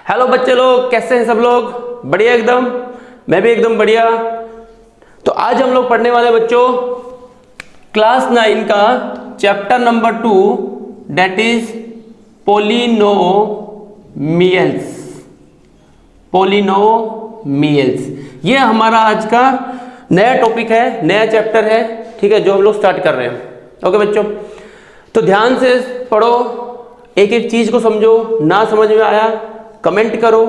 Hello बच्चे लोग, कैसे हैं सब लोग? बढ़िया एकदम। मैं भी एकदम बढ़िया। तो आज हम लोग पढ़ने वाले बच्चों क्लास 9 का chapter number 2 that is polynomials. Polynomials ये हमारा आज का नया टॉपिक है, नया चैप्टर है, ठीक है, जो हम लोग स्टार्ट कर रहे हैं। ओके बच्चों, तो ध्यान से पढ़ो, एक एक चीज को समझो। ना समझ में आया कमेंट करो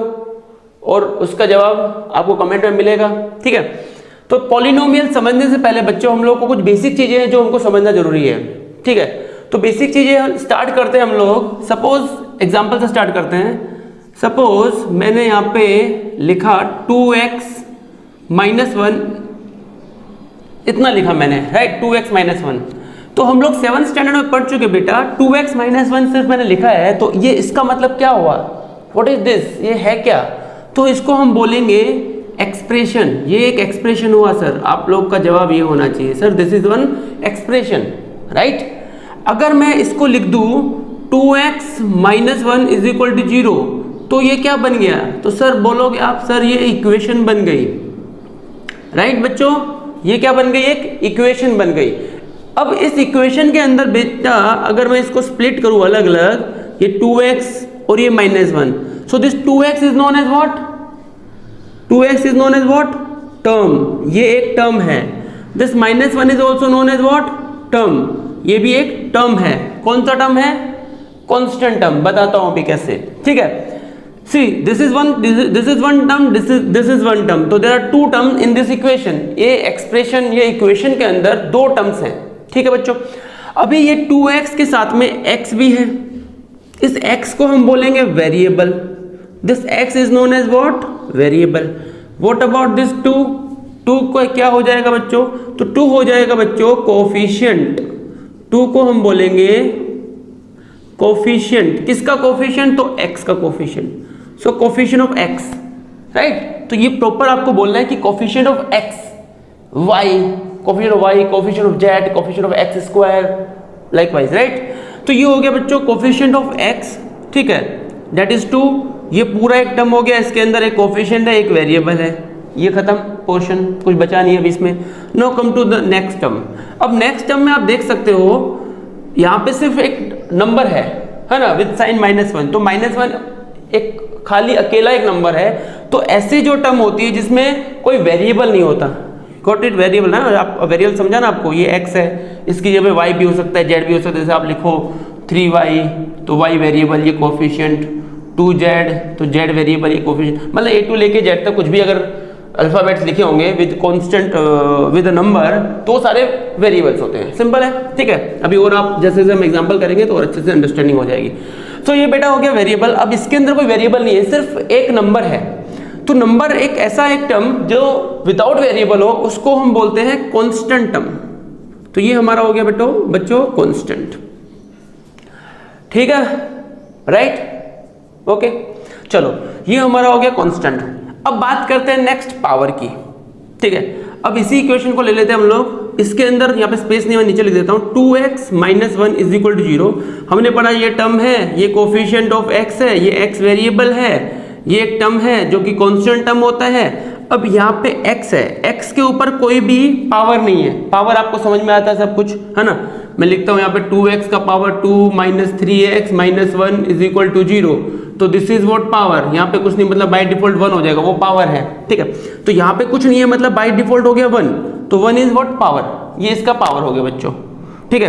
और उसका जवाब आपको कमेंट में मिलेगा, ठीक है। तो पॉलिनोमियल समझने से पहले बच्चों हम लोग को कुछ बेसिक चीजें हैं जो हमको समझना जरूरी है, ठीक है। तो बेसिक चीजें स्टार्ट करते हैं हम लोग। सपोज एग्जांपल से स्टार्ट करते हैं। सपोज मैंने यहाँ पे लिखा 2x - 1, इतना लिखा मैंने, राइट, 2x - 1। तो हम लोग 7th स्टैंडर्ड में पढ़ चुके बेटा, 2x - 1 सिर्फ मैंने लिखा है, तो ये इसका मतलब क्या हुआ? What is this? ये है क्या? तो इसको हम बोलेंगे एक्सप्रेशन। ये एक एक्सप्रेशन हुआ सर। आप लोग का जवाब ये होना चाहिए sir, this is one expression, right. अगर मैं इसको लिख दूं 2x - 1 = 0, तो ये क्या बन गया? तो सर बोलोगे आप, सर ये इक्वेशन बन गई, राइट बच्चों, ये क्या बन गई? एक इक्वेशन बन गई। अब इस इक्वेशन के अंदर बेटा अगर मैं इसको स्प्लिट करूं अलग अलग, ये 2x और ये -1, so this 2x is known as what? 2x is known as what? Term. ये एक टर्म है। This -1 is also known as what? Term. ये भी एक टर्म है। कौन सा टर्म है? Constant term. बताता हूं अभी कैसे, ठीक है। See, this is one term, this is one term. तो there are two terms in this equation. ये एक्सप्रेशन, ये इक्वेशन के अंदर दो टर्म्स हैं, ठीक है बच्चों। अभी ये 2x के साथ में x भी है। इस x को हम बोलेंगे variable. This x is known as what? Variable. What about this 2? 2 को क्या हो जाएगा बच्चों? तो 2 हो जाएगा बच्चों कोफिशिएंट। 2 को हम बोलेंगे कोफिशिएंट। किसका कोफिशिएंट? तो x का coefficient. So coefficient of x, right. तो ये प्रॉपर आपको बोलना है कि coefficient of x, y, coefficient of y, coefficient of z, coefficient of x², likewise, right. तो ये हो गया बच्चों कोफिशिएंट ऑफ x, ठीक है, दैट इज 2। ये पूरा एक टर्म हो गया, इसके अंदर एक कोफिशिएंट है, एक वेरिएबल है। ये खत्म पोर्शन, कुछ बचा नहीं है अभी इसमें। No come to the next term. अब नेक्स्ट टर्म में आप देख सकते हो यहाँ पे सिर्फ एक नंबर है ना, विद साइन -1। तो -1 एक खाली अकेला एक नंबर है। तो ऐसे जो टर्म होती है जिसमें कोई वेरिएबल नहीं होता, गॉट इट, वेरिएबल ना, आप वेरिएबल समझा ना आपको। ये x है, इसकी जगह y भी हो सकता है, z भी हो सकता है। जैसे आप लिखो 3y, तो y वेरिएबल, ये कोफिशिएंट, 2z, तो z वेरिएबल, ये कोफिशिएंट। मतलब a to लेके z तक कुछ भी अगर अल्फाबेट्स लिखे होंगे with constant with a number, तो सारे वेरिएबल्स होते हैं। सिंपल है, ठीक है। अभी और आप जैसे जैसे हम एग्जांपल करेंगे तो और अच्छे से अंडरस्टैंडिंग हो जाएगी। तो ये बेटा हो गया वेरिएबल। अब इसके अंदर कोई वेरिएबल नहीं है, सिर्फ एक नंबर है। तो नंबर एक ऐसा एक टर्म जो विदाउट वेरिएबल हो, उसको हम बोलते हैं कांस्टेंट टर्म। तो ये हमारा हो गया बच्चों कांस्टेंट, ठीक है, राइट, ओके। चलो ये हमारा हो गया कांस्टेंट। अब बात करते हैं नेक्स्ट पावर की, ठीक है। अब इसी इक्वेशन को ले लेते हैं हम लोग। इसके अंदर यहाँ पे स्पेस नहीं, मैं नीचे लिख देता हूँ। 2x - 1 = 0। हमने पढ़ा ये टर्म है, ये कोफिशिएंट ऑफ x है, ये x वेरिएबल है, ये एक टर्म है जो कि कांस्टेंट टर्म होता है। अब यहाँ पे x है, x के ऊपर कोई भी पावर नहीं है। पावर आपको समझ में आता है सब कुछ, है ना। मैं लिखता हूँ यहाँ पे 2x का पावर 2 - 3x - 1 = 0। तो दिस इज व्हाट? पावर। यहाँ पे कुछ नहीं, मतलब बाय डिफॉल्ट 1 हो जाएगा, वो पावर है, ठीक है। तो यहाँ पे कुछ नहीं है, मतलब बाय डिफॉल्ट हो गया 1। तो 1 इज व्हाट? पावर। ये इसका पावर हो गया बच्चों, ठीक है,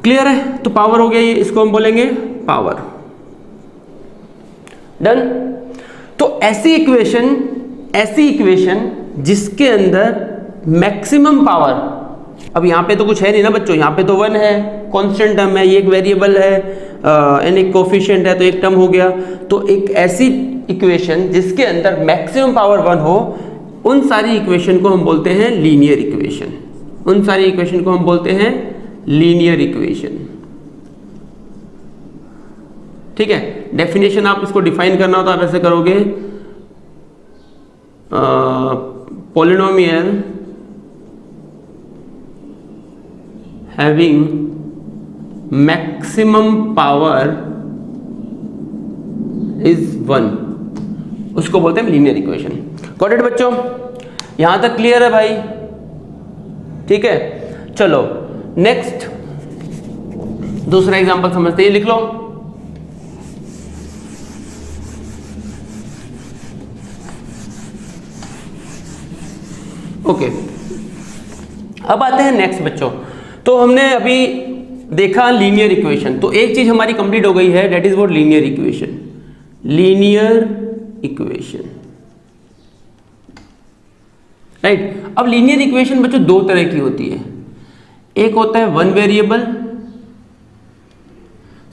क्लियर है। तो पावर हो गया ये, इसको हम बोलेंगे पावर। डन। तो ऐसी इक्वेशन जिसके अंदर मैक्सिमम पावर, अब यहाँ पे तो कुछ है नहीं ना बच्चों, यहाँ पे तो 1 है, कांस्टेंट टर्म है, ये एक वेरिएबल है, एंड एक कोफिशिएंट है, तो एक टर्म हो गया। तो एक ऐसी इक्वेशन जिसके अंदर मैक्सिमम पावर 1 हो, उन सारी इक्वेशन को हम बोलते हैं लीनियर इक्वेशन। उन सारी इक्वेशन को हम बोलते हैं लीनियर इक्वेशन, ठीक है। डेफिनेशन आप इसको डिफाइन करना हो तो आप ऐसे करोगे, polynomial having maximum power is 1, उसको बोलते हैं लीनियर इक्वेशन। गॉट इट बच्चों, यहां तक क्लियर है भाई? ठीक है, चलो नेक्स्ट दूसरा एग्जांपल समझते हैं, लिख लो। ओके, अब आते हैं नेक्स्ट बच्चों। तो हमने अभी देखा लीनियर इक्वेशन, तो एक चीज हमारी कंप्लीट हो गई है, that is what linear equation. Linear equation, right. अब लीनियर इक्वेशन बच्चों दो तरह की होती है, एक होता है वन वेरिएबल,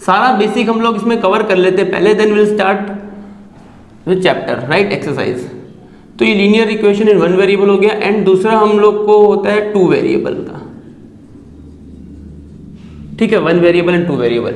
सारा बेसिक हम लोग इसमें कवर कर लेते हैं पहले, then will start with chapter, right, exercise. तो ये linear equation in one variable हो गया, एंड दूसरा हम लोग को होता है टू वेरिएबल का, ठीक है, one variable and two variable.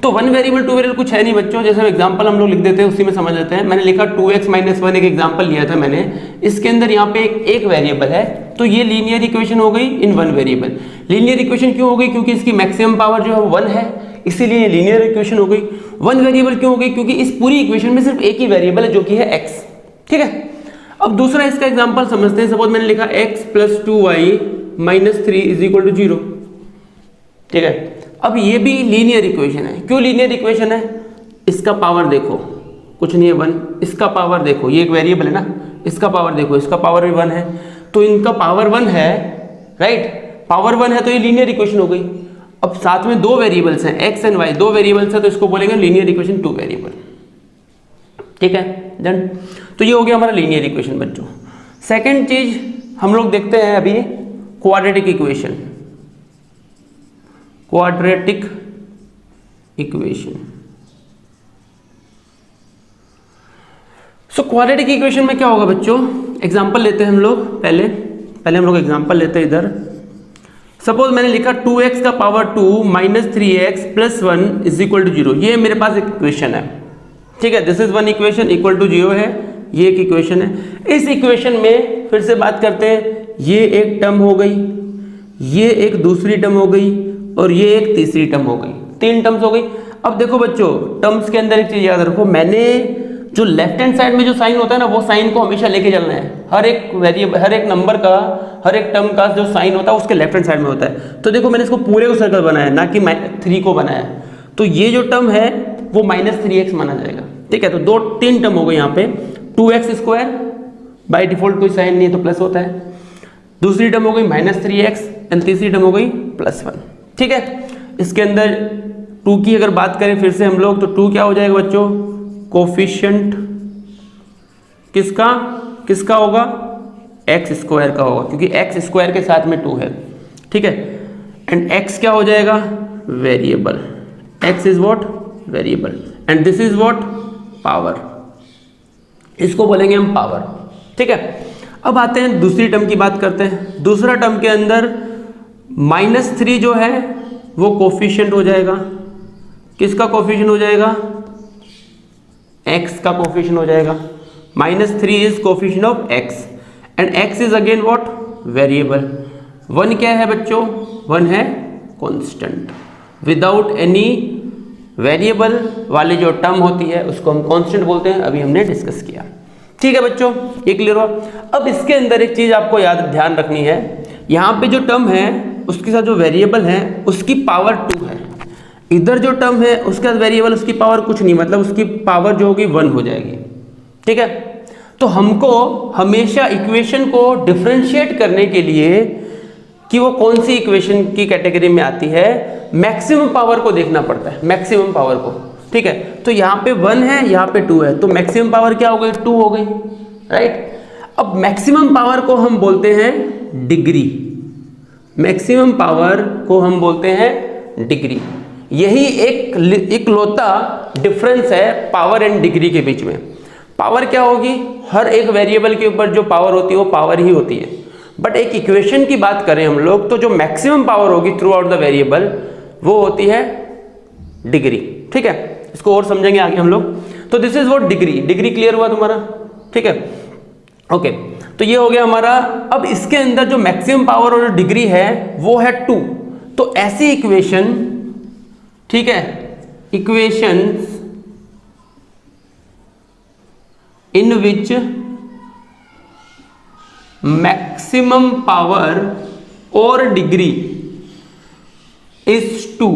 तो वन वेरिएबल टू वेरिएबल कुछ है नहीं बच्चों, जैसे एग्जांपल हम लोग लिख देते हैं, उसी में समझ लेते हैं। मैंने लिखा 2x - 1, एक एग्जांपल लिया था मैंने, इसके अंदर यहाँ पे एक वेरिएबल है, तो ये लीनियर इक्वेशन हो गई इन वन वेरिएबल। लीनियर इक्वेशन क्यों हो गई? क्योंकि इसकी मैक्सिमम पावर जो है 1 है, इसीलिए ये लीनियर इक्वेशन हो गई। वन वेरिएबल क्यों हो गई? क्योंकि इस पूरी इक्वेशन में सिर्फ एक ही वेरिएबल है जो कि है x, ठीक है। अब दूसरा इसका एग्जांपल समझते हैं। सपोज मैंने लिखा x + 2y - 3 = 0, ठीक है। अब ये भी लीनियर इक्वेशन है। क्यों लीनियर इक्वेशन है? इसका पावर देखो, कुछ नहीं है 1, इसका पावर देखो, ये एक वेरिएबल है ना, इसका पावर देखो, इसका पावर भी 1 है, तो इनका पावर 1 है, राइट, पावर 1 है, तो ये लीनियर इक्वेशन हो गई। अब साथ में दो वेरिएबल्स हैं, x एंड y, दो वेरिएबल्स है, तो इसको बोलेंगे लीनियर इक्वेशन टू वेरिएबल, ठीक है, डन। तो ये हो गया हमारा लीनियर इक्वेशन बच्चों। सेकंड चीज हम लोग देखते हैं अभी, quadratic equation. Quadratic equation, so quadratic equation में क्या होगा बच्चों? एग्जांपल लेते हैं हम लोग, पहले हम लोग एग्जांपल लेते हैं इधर। सपोज मैंने लिखा 2x का पावर 2 - 3x + 1 = 0, ये मेरे पास एक इक्वेशन है, ठीक है। This is one equation, equal to 0 है, ये एक इक्वेशन है। इस इक्वेशन में फिर से बात करते हैं, ये एक टर्म हो गई, ये एक दूसरी टर्म हो गई, और ये एक तीसरी टर्म हो गई, 3 टर्म्स हो गई। अब देखो बच्चों, टर्म्स के अंदर एक चीज याद रखो, मैंने जो लेफ्ट हैंड साइड में जो साइन होता है ना, वो साइन को हमेशा लेके चलना है। हर एक वेरिएबल, हर एक नंबर का, हर एक टर्म का जो साइन होता है उसके लेफ्ट हैंड साइड में होता है। तो देखो मैंने इसको पूरे को सर्कल बनाया, ना कि 3 को बनाया, तो ये जो टर्म है वो -3x माना जाएगा, ठीक है। तो 3 टर्म हो गए यहाँ पे, 2x², बाय डिफॉल्ट कोई साइन नहीं है तो प्लस होता है, दूसरी टर्म हो गई -3x, एंड तीसरी टर्म हो गई +1, ठीक है। इसके अंदर 2 की अगर बात करें फिर से हम लोग, तो 2 क्या हो जाएगा बच्चों? कोफिशिएंट किसका होगा? x² का होगा, क्योंकि x² के साथ में 2 है, ठीक है। एंड x क्या हो जाएगा? Variable, x is what? Variable, and this is what? Power, इसको बोलेंगे हम पावर, ठीक है। अब आते हैं दूसरी टर्म की बात करते हैं। दूसरा टर्म के अंदर -3 जो है वो कोफिशिएंट हो जाएगा, किसका कोफिशिएंट हो जाएगा? x का कोफिशिएंट हो जाएगा। -3 is coefficient of x, and x is again what? Variable. 1 क्या है बच्चों? 1 है कांस्टेंट। विदाउट एनी वेरिएबल वाली जो टर्म होती है उसको हम कांस्टेंट बोलते हैं, अभी हमने डिस्कस किया, ठीक है बच्चों, ये क्लियर हुआ। अब इसके अंदर एक चीज आपको ध्यान रखनी है, यहाँ पे जो टर्म है उसके साथ जो वेरिएबल है उसकी पावर 2 है, इधर जो टर्म है उसके साथ वेरिएबल उसकी पावर कुछ नहीं, मतलब उसकी पावर जो होगी 1 हो जाएगी, ठीक है। तो हमको हमेशा इक्वेशन को डिफरेंशिएट करने के लिए कि वो कौन सी इक्वेशन की कैटेगरी में आती है, मैक्सिमम पावर को देखना पड़ता है, मैक्सिमम पावर को, ठीक है। तो यहाँ पे 1 है, यहाँ पे 2 है, तो मैक्सिमम पावर क्या हो गई? 2 हो गई, राइट। अब मैक्सिमम पावर को हम बोलते हैं डिग्री, मैक्सिमम पावर को हम बोलते हैं डिग्री। यही एक इकलौता डिफरेंस है पावर एंड डिग्री के बीच में। पावर क्या होगी? हर एक वेरिएबल के ऊपर जो पावर होती है वो पावर ही होती है, बट एक इक्वेशन की बात करें हम लोग तो जो मैक्सिमम पावर होगी थ्रू आउट द वेरिएबल वो होती है डिग्री, ठीक है। इसको और समझेंगे आगे हम लोग। तो this is what degree. Degree clear हुआ तुम्हारा, ठीक है, ओके। तो ये हो गया हमारा। अब इसके अंदर जो मैक्सिमम पावर और जो डिग्री है वो है 2, तो ऐसी इक्वेशन, ठीक है, इक्वेशंस इन विच मैक्सिमम पावर और डिग्री इज 2,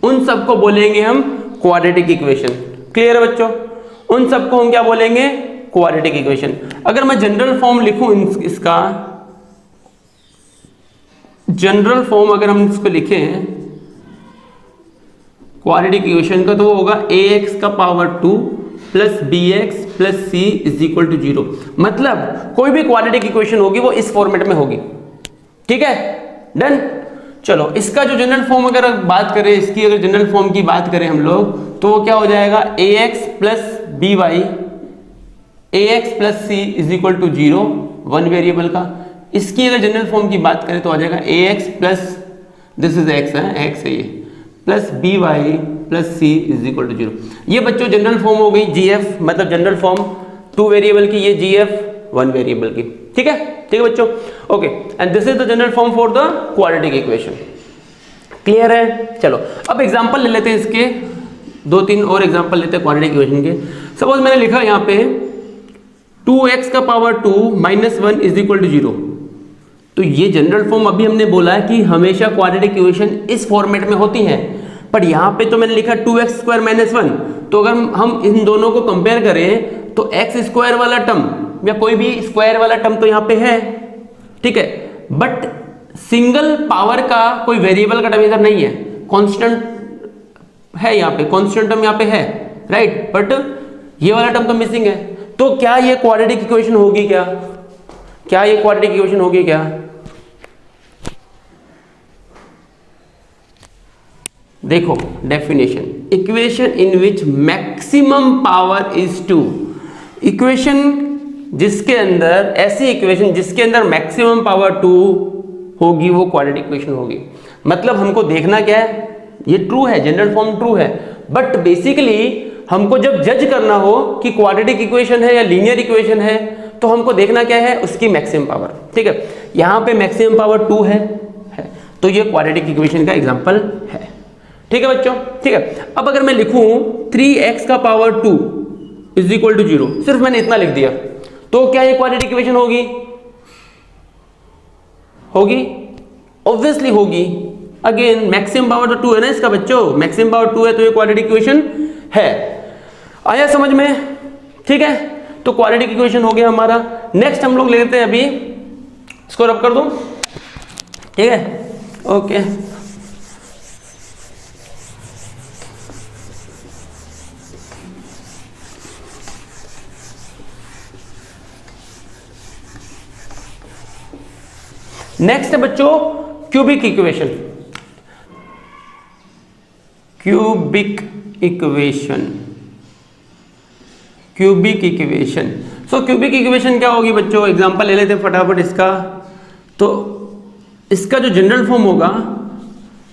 उन सबको बोलेंगे हम क्वाड्रेटिक इक्वेशन। क्लियर है बच्चों? उन सबको हम क्या बोलेंगे? Quadratic equation. अगर मैं जनरल फॉर्म लिखूं इसका जनरल फॉर्म अगर हम इसको लिखें क्वाड्रेटिक इक्वेशन का, तो वो होगा ax का पावर 2 प्लस bx प्लस c इज इक्वल टू 0। मतलब कोई भी क्वाड्रेटिक इक्वेशन होगी वो इस फॉर्मेट में होगी। ठीक है, डन। चलो इसका जो जनरल फॉर्म अगर बात करें, इसकी अगर जनरल फॉर्म की बात करें हम लोग, तो वो क्या हो जाएगा? ax plus by ax plus c is equal to 0, one variable का। इसकी अगर जनरल फॉर्म की बात करें तो आ जाएगा ax plus this is x है, x है ये, plus by plus c is equal to 0। ये बच्चों जनरल फॉर्म हो गई gf, मतलब जनरल फॉर्म 2 वेरिएबल की, ये gf 1 वेरिएबल की। ठीक है, ठीक है बच्चों, okay. And this is the general form for the quadratic equation. Clear है? चलो अब एग्जांपल ले लेते हैं इसके, 2-3 और एग्जांपल लेते हैं क्वाड्रेटिक इक्वेशन के। सपोज मैंने लिखा यहाँ पे 2x का power 2 minus 1 is equal to 0। तो ये जनरल फॉर्म अभी हमने बोला है कि हमेशा क्वाड्रेटिक इक्वेशन इस फॉर्मेट में होती है, पर यहाँ पे तो मैंने लिखा 2x स्क्वायर माइनस 1। तो अगर हम इन दोनों को कंपेयर करें तो x स्क्वायर वाला टर्म या कोई भी स्क्वायर वाला टर्म तो यहाँ पे है, ठीक है, बट सिंगल पावर का कोई वेरिएबल का टर्म इधर नहीं है, कांस्टेंट है यहाँ पे, कांस्टेंट टर्म यहाँ पे है, राइट, बट ये वाला टर्म तो मिसिंग है। तो क्या ये क्वाड्रेटिक इक्वेशन होगी? क्या ये क्वाड्रेटिक इक्वेशन होगी? क्या देखो definition, equation in which maximum power is 2। Equation जिसके अंदर, ऐसी इक्वेशन जिसके अंदर मैक्सिमम पावर 2 होगी वो क्वाड्रेटिक इक्वेशन होगी। मतलब हमको देखना क्या है, ये ट्रू है, जनरल फॉर्म ट्रू है, बट बेसिकली हमको जब जज करना हो कि क्वाड्रेटिक इक्वेशन है या लीनियर इक्वेशन है, तो हमको देखना क्या है? उसकी मैक्सिमम पावर। ठीक है, यहाँ पे मैक्सिमम पावर 2 है, तो ये क्वाड्रेटिक इक्वेशन का एग्जांपल है। ठीक है बच्चों, ठीक है। अब अगर मैं लिखूं 3x का पावर 2 इज इक्वल टू 0, सिर्फ मैंने इतना लिख दिया, तो क्या ये क्वाड्रेटिक इक्वेशन होगी? होगी, ऑब्वियसली होगी। अगेन मैक्सिमम पावर तो 2 है ना इसका बच्चों, मैक्सिमम पावर 2 है तो ये क्वाड्रेटिक इक्वेशन है। आया समझ में? ठीक है, तो क्वाड्रेटिक इक्वेशन हो गया हमारा। नेक्स्ट हम लोग ले लेते हैं, अभी इसको रब कर दो, ठीक है, ओके। नेक्स्ट है बच्चों cubic equation. Cubic equation, cubic equation. So cubic equation क्या होगी बच्चों? एग्जांपल ले लेते हैं फटाफट इसका। तो इसका जो जनरल फॉर्म होगा,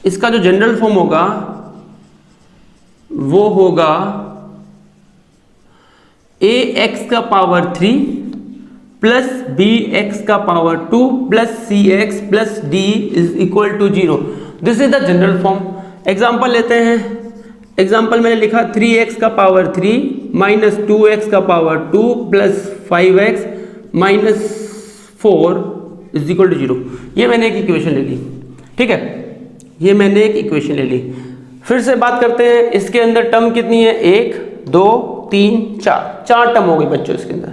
इसका जो जनरल फॉर्म होगा वो होगा ax का पावर 3 प्लस bx का power 2 plus cx plus d is equal to 0। This is the general form. Example लेते हैं। एग्जाम्पल मैंने लिखा 3x का पावर 3 माइनस 2x का power 2 plus 5x minus 4 is equal to 0। ये मैंने एक इक्वेशन ले ली, ठीक है, ये मैंने एक इक्वेशन ले ली। फिर से बात करते हैं, इसके अंदर टर्म कितनी है? 1 2 3 4 टर्म हो गई बच्चों इसके अंदर।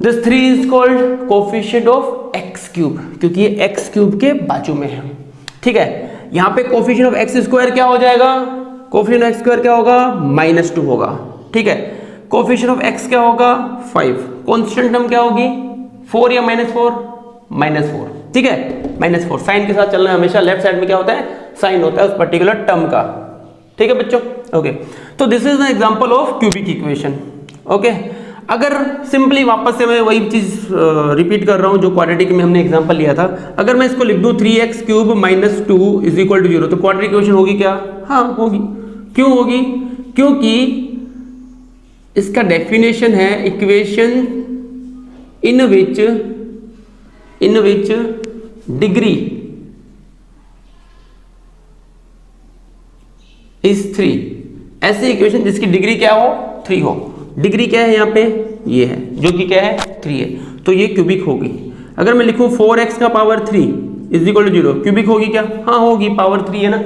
This 3 is called coefficient of x cube, क्योंकि ये x क्यूब के बाजू में है, ठीक है। यहाँ पे कोफिशिएंट ऑफ x स्क्वायर क्या हो जाएगा? कोफिशिएंट ऑफ x स्क्वायर क्या होगा? -2 होगा, ठीक है। कोफिशिएंट ऑफ x क्या होगा? 5। कांस्टेंट टर्म क्या होगी? 4 या -4? -4, ठीक है, -4। साइन के साथ चलना है हमेशा। लेफ्ट साइड में क्या होता है? साइन होता है उस पर्टिकुलर टर्म का, ठीक है बच्चों, ओके। तो this is the example of cubic equation, okay. अगर सिंपली वापस से मैं वही चीज रिपीट कर रहा हूं जो क्वाड्रेटिक में हमने एग्जांपल लिया था। अगर मैं इसको लिख दूं 3x cube minus 2 is equal to 0, तो क्वाड्रेटिक इक्वेशन होगी क्या? हाँ होगी। क्यों होगी? क्योंकि इसका डेफिनेशन है equation in which degree is 3। ऐसी इक्वेशन जिसकी डिग्री क्या हो? 3 हो। डिग्री क्या है यहाँ पे? ये है, जो कि क्या है 3 है, तो ये क्यूबिक होगी। अगर मैं लिखूं 4x का power 3 is equal to 0, cubic होगी क्या? हाँ होगी, पावर 3 है ना,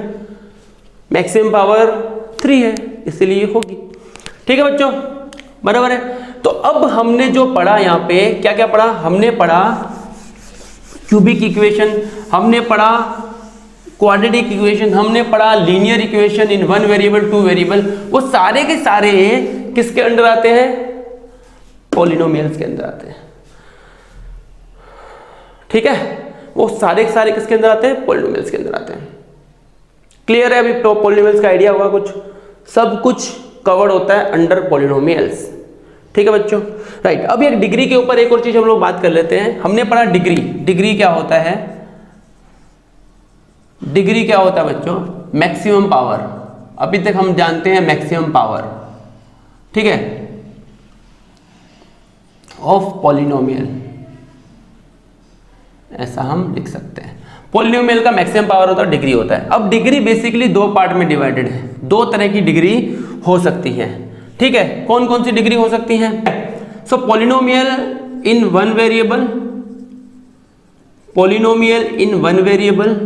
मैक्सिमम पावर 3 है, इसलिए होगी। ठीक है बच्चों, बराबर है। तो अब हमने जो पढ़ा यहाँ पे क्या क्या पढ़ा? हमने पढ़ा क्यूबिक इक्वेशन, हमने पढ़ा क्वाड्रेटिक इक्वेशन, हमने पढ़ा लीनियर इक्वेशन इन 1 वेरिएबल 2 वेरिएबल। वो सारे के सारे किसके अंडर आते हैं? पॉलिनोमियल्स के अंदर आते हैं। ठीक है, वो सारे के सारे किसके अंदर आते हैं? पॉलिनोमियल्स के अंदर आते हैं। क्लियर है? अभी तो पॉलिनोमियल्स का आइडिया होगा कुछ, सब कुछ कवर्ड होता है अंडर पॉलिनोमियल्स। ठीक है बच्चों, राइट। अब एक डिग्री के ऊपर एक और चीज हम लोग बात कर लेते हैं। हमने पढ़ा डिग्री, डिग्री क्या होता है? डिग्री क्या होता है बच्चों? Maximum power. अभी तक हम जानते हैं मैक्सिमम पावर, ठीक है, ऑफ पॉलिनोमियल, ऐसा हम लिख सकते हैं। पॉलिनोमियल का मैक्सिमम पावर होता है, डिग्री होता है। अब डिग्री बेसिकली दो पार्ट में डिवाइडेड है, दो तरह की डिग्री हो सकती है। ठीक है, कौन कौन सी डिग्री हो सकती है? So polynomial in 1 variable, polynomial in 1 variable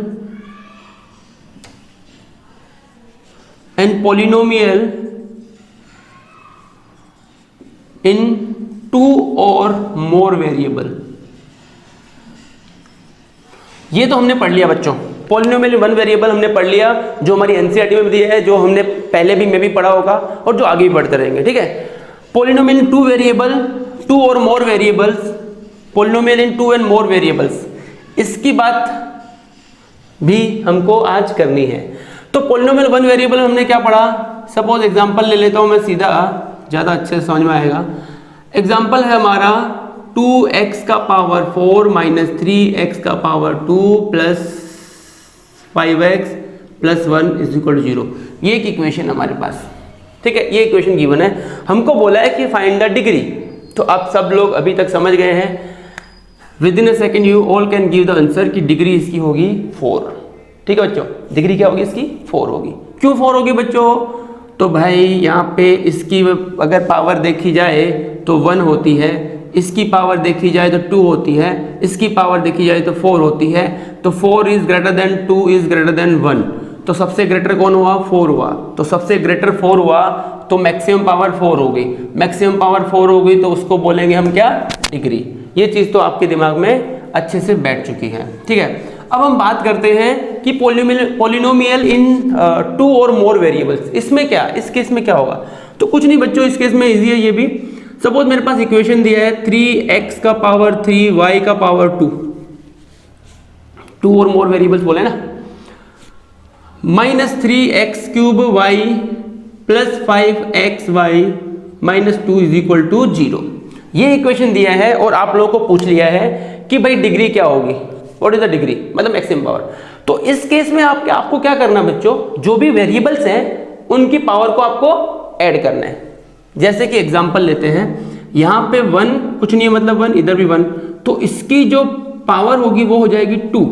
and polynomial in 2 और मोर वेरिएबल। ये तो हमने पढ़ लिया बच्चों, पॉलिनोमियल इन 1 वेरिएबल हमने पढ़ लिया, जो हमारी एनसीईआरटी में भी दिया है, जो हमने पहले भी में भी पढ़ा होगा और जो आगे भी पढ़ते रहेंगे। ठीक है, पॉलिनोमियल इन 2 वेरिएबल, 2 और मोर variables, polynomial in 2 and more variables, इसकी बात भी हमको आज करनी है। तो पॉलिनोमियल 1 वेरिएबल हमने क्या पढ़ा? सपोज एग्जांपल ले लेता हूं मैं सीधा, ज़्यादा अच्छे से समझ में आएगा। एग्जांपल है हमारा 2x का पावर 4 माइनस 3x का power 2 plus 5x plus 1 is equal to 0। ये एक इक्वेशन हमारे पास, ठीक है, ये इक्वेशन गिवन है। हमको बोला है कि फाइंड द डिग्री। तो आप सब लोग अभी तक समझ गए हैं, with in a second you all can give the answer कि डिग्री इसकी होगी 4। ठीक है बच्चों, डिग्री क्या होगी इसकी? 4 होगी। क्यों 4 होगी बच्चों? तो भाई यहाँ पे इसकी अगर पावर देखी जाए तो 1 होती है, इसकी पावर देखी जाए तो 2 होती है, इसकी पावर देखी जाए तो 4 होती है। तो 4 is greater than 2 is greater than 1, तो सबसे ग्रेटर कौन हुआ? 4 हुआ। तो सबसे ग्रेटर 4 हुआ तो मैक्सिमम पावर 4 होगी। मैक्सिमम पावर 4 होगी तो उसको बोलेंगे हम क्या? डिग्री। ये चीज़ तो आपके दिमाग में अच्छे से बैठ चुकी है। ठीक है, अब हम बात करते हैं कि पॉलिनोमियल इन 2 और मोर वेरिएबल्स, इसमें क्या, इस केस में क्या होगा? तो कुछ नहीं बच्चों, इस केस में इजी है ये भी। सपोज मेरे पास इक्वेशन दिया है 3x का पावर 3 y का पावर 2, 2 और मोर वेरिएबल्स बोले ना, minus 3x cube y plus 5xy minus 2 is equal to 0। ये इक्वेशन दिया है और आप लोगों को पूछ लिया है कि भाई डिग्री क्या होगी, व्हाट इज द डिग्री, मतलब मैक्सिमम पावर। तो इस केस में आपको क्या करना बच्चों? जो भी वेरिएबल्स हैं उनकी पावर को आपको ऐड करना है। जैसे कि एग्जांपल लेते हैं, यहाँ पे 1 कुछ नहीं है, मतलब 1, इधर भी 1, तो इसकी जो पावर होगी वो हो जाएगी 2,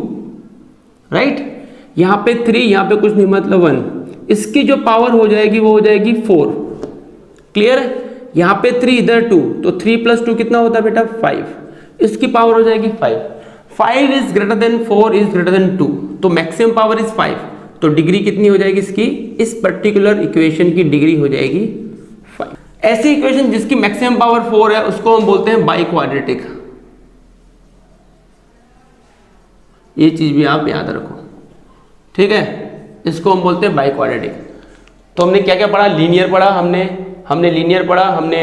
राइट। यहाँ पे 3, यहाँ पे कुछ नहीं, मतलब 1, इसकी जो पावर हो जाएगी वो हो जाएगी 4। क्लियर है? यहाँ पे 3, इधर 2, तो 3 प्लस 2 कितना होता है बेटा? 5, इसकी पावर हो जाएगी 5। 5 is greater than 4 is greater than 2, तो मैक्सिमम पावर इज 5, तो डिग्री कितनी हो जाएगी इसकी? इस पर्टिकुलर इक्वेशन की डिग्री हो जाएगी 5। ऐसी इक्वेशन जिसकी मैक्सिमम पावर 4 है उसको हम बोलते हैं बाई क्वाड्रेटिक। ये चीज भी आप याद रखो, ठीक है, इसको हम बोलते हैं बाई क्वाड्रेटिक। तो हमने क्या क्या पढ़ा? लीनियर पढ़ा, हमने लीनियर पढ़ा, हमने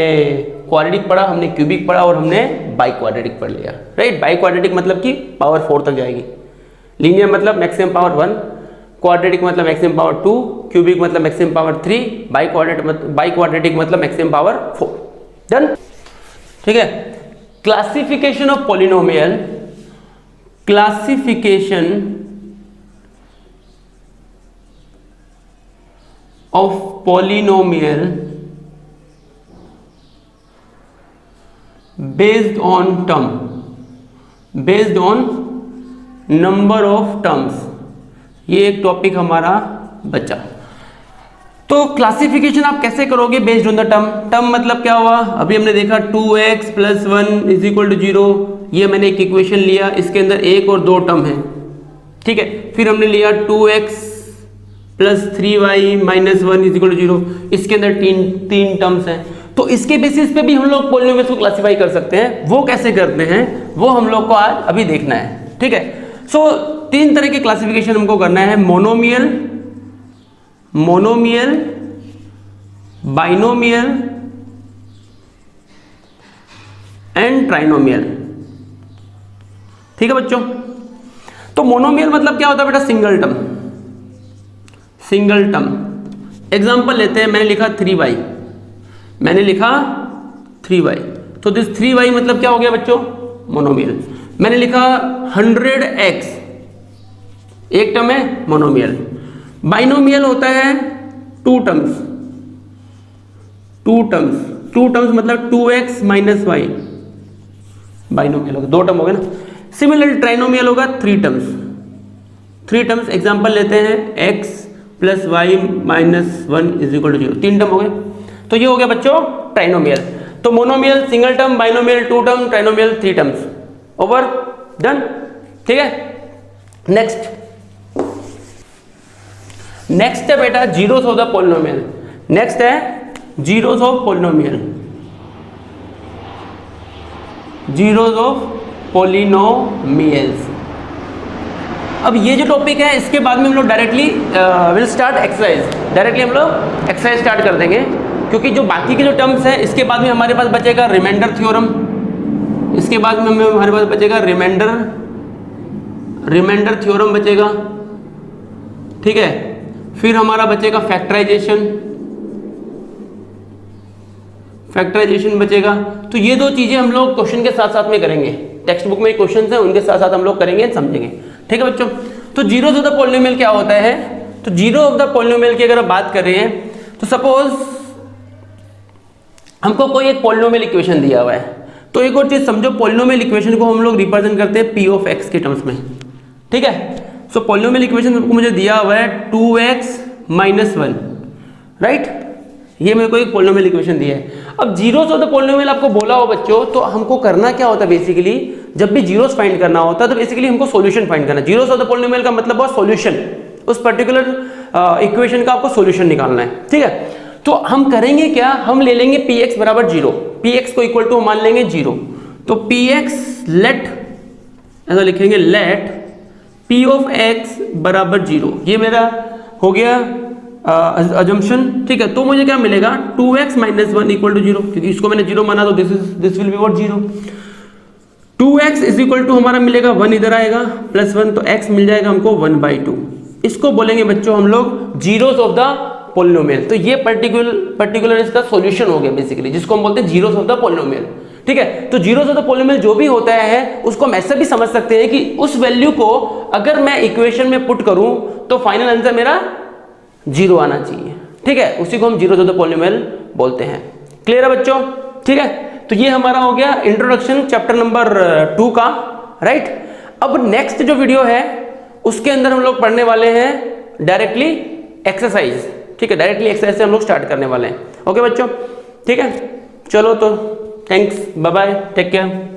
क्वाड्रेटिक पढ़ा, हमने क्यूबिक पढ़ा और हमने बाई क्वाड्रेटिक पढ़ लिया, राइट। बाई क्वाड्रेटिक मतलब कि पावर 4 तक जाएगी, लीनियर मतलब मैक्सिमम पावर 1, क्वाड्रेटिक मतलब मैक्सिमम पावर 2, क्यूबिक मतलब मैक्सिमम पावर 3, बाई क्वाड्रेटिक मतलब मैक्सिमम पावर 4। डन, ठीक है। Classification of polynomial, classification of polynomial based on term, based on number of terms, ये एक टॉपिक हमारा बचा। तो क्लासिफिकेशन आप कैसे करोगे based on the term. Term मतलब क्या हुआ, अभी हमने देखा 2x + 1 = 0, ये मैंने एक इक्वेशन लिया, इसके अंदर एक और दो टर्म है, ठीक है। फिर हमने लिया 2x + 3y - 1 = 0, इसके अंदर तीन टर्म्स हैं। तो इसके बेसिस पे भी हम लोग पॉलिनोमियल्स को क्लासिफाई कर सकते हैं। वो कैसे करते हैं वो हम लोग को आज अभी देखना है, ठीक है। सो तीन तरह के क्लासिफिकेशन हमको करना है, मोनोमियल, बाइनोमियल एंड ट्राइनोमियल, ठीक है बच्चों। तो मोनोमियल मतलब क्या होता है बेटा, सिंगल टर्म। एग्जांपल लेते हैं, मैंने लिखा 3y, तो दिस 3y मतलब क्या हो गया बच्चों, मोनोमियल। मैंने लिखा 100x, एक टर्म है, मोनोमियल। बाइनोमियल होता है टू टर्म्स मतलब 2x - y, बाइनोमियल होगा, दो टर्म हो गए ना। सिमिलरली ट्राइनोमियल होगा थ्री टर्म्स। एग्जांपल लेते हैं x + y - 1 = 0, तीन टर्म हो गए। तो ये हो गया बच्चों ट्राइनोमियल। तो monomial single term, binomial two term, trinomial three terms. Over, done, ठीक है। नेक्स्ट है बेटा zeros of the polynomial. Next है जीरोस ऑफ पॉलिनोमियल्स। अब ये जो टॉपिक है इसके बाद में हम लोग directly will start exercise. Directly हम लोग एक्सरसाइज स्टार्ट कर देंगे, क्योंकि जो बाकी के जो टर्म्स हैं इसके बाद में हमारे पास बचेगा रिमाइंडर थ्योरम, इसके बाद में हमारे पास बचेगा रिमाइंडर थ्योरम बचेगा, ठीक है। फिर हमारा बचेगा फैक्टराइजेशन बचेगा। तो ये दो चीजें हम लोग क्वेश्चन के साथ साथ में करेंगे, टेक्स्ट बुक में क्वेश्चन है उनके साथ साथ हम लोग करेंगे, समझेंगे, ठीक है बच्चों। तो जीरोस ऑफ द पॉलिनोमियल क्या होता है, तो जीरो ऑफ द पॉलिनोमियल की अगर आप बात कर रहे हैं तो सपोज हमको कोई एक पॉलिनोमियल इक्वेशन दिया हुआ है। तो एक और चीज समझो, पॉलिनोमियल इक्वेशन को हम लोग रिप्रेजेंट करते हैं p ऑफ x के टर्म्स में, ठीक है। सो पॉलिनोमियल इक्वेशन को मुझे दिया हुआ है 2x - 1, राइट, ये मेरे को एक पॉलिनोमियल इक्वेशन दिया है। अब जीरोस ऑफ द पॉलिनोमियल आपको बोला हो बच्चों, तो हमको करना क्या होता है बेसिकली, जब भी जीरोस फाइंड करना होता है तो बेसिकली हमको सॉल्यूशन फाइंड करना है। जीरोस ऑफ द पॉलिनोमियल का मतलब हुआ सॉल्यूशन, उस पर्टिकुलर इक्वेशन का आपको सॉल्यूशन निकालना है, ठीक है। तो हम करेंगे क्या, हम ले लेंगे px = 0, px को इक्वल टू मान लेंगे 0। तो px लेट, ऐसा लिखेंगे लेट p ऑफ x = 0, ये मेरा हो गया अजम्पशन, ठीक है। तो मुझे क्या मिलेगा, 2x - 1 = 0, क्योंकि इसको मैंने 0 माना तो this will be what 0। 2x = हमारा मिलेगा 1, इधर आएगा +1, तो x मिल जाएगा हमको 1/2। इसको बोलेंगे बच्चों हम लोग जीरोस ऑफ द पॉलिनोमियल। तो ये पर्टिकुलर इसका सॉल्यूशन हो गया बेसिकली, जिसको हम बोलते हैं जीरोस ऑफ द पॉलिनोमियल, ठीक है। तो जीरोस ऑफ द पॉलिनोमियल जो भी होता है उसको हम ऐसा भी समझ सकते हैं कि उस वैल्यू को अगर मैं इक्वेशन में पुट करूं तो फाइनल आंसर मेरा 0 आना चाहिए, ठीक है। उसी को हम जीरोस ऑफ द पॉलिनोमियल बोलते हैं। क्लियर है बच्चों, ठीक है। तो ये हमारा हो गया इंट्रोडक्शन चैप्टर नंबर 2 का, राइट। अब नेक्स्ट जो वीडियो है उसके अंदर हम लोग पढ़ने वाले हैं डायरेक्टली एक्सरसाइज, ठीक है। डायरेक्टली एक्सरसाइज से हम लोग स्टार्ट करने वाले हैं, ओके बच्चों, ठीक है। चलो तो thanks, bye bye, take care.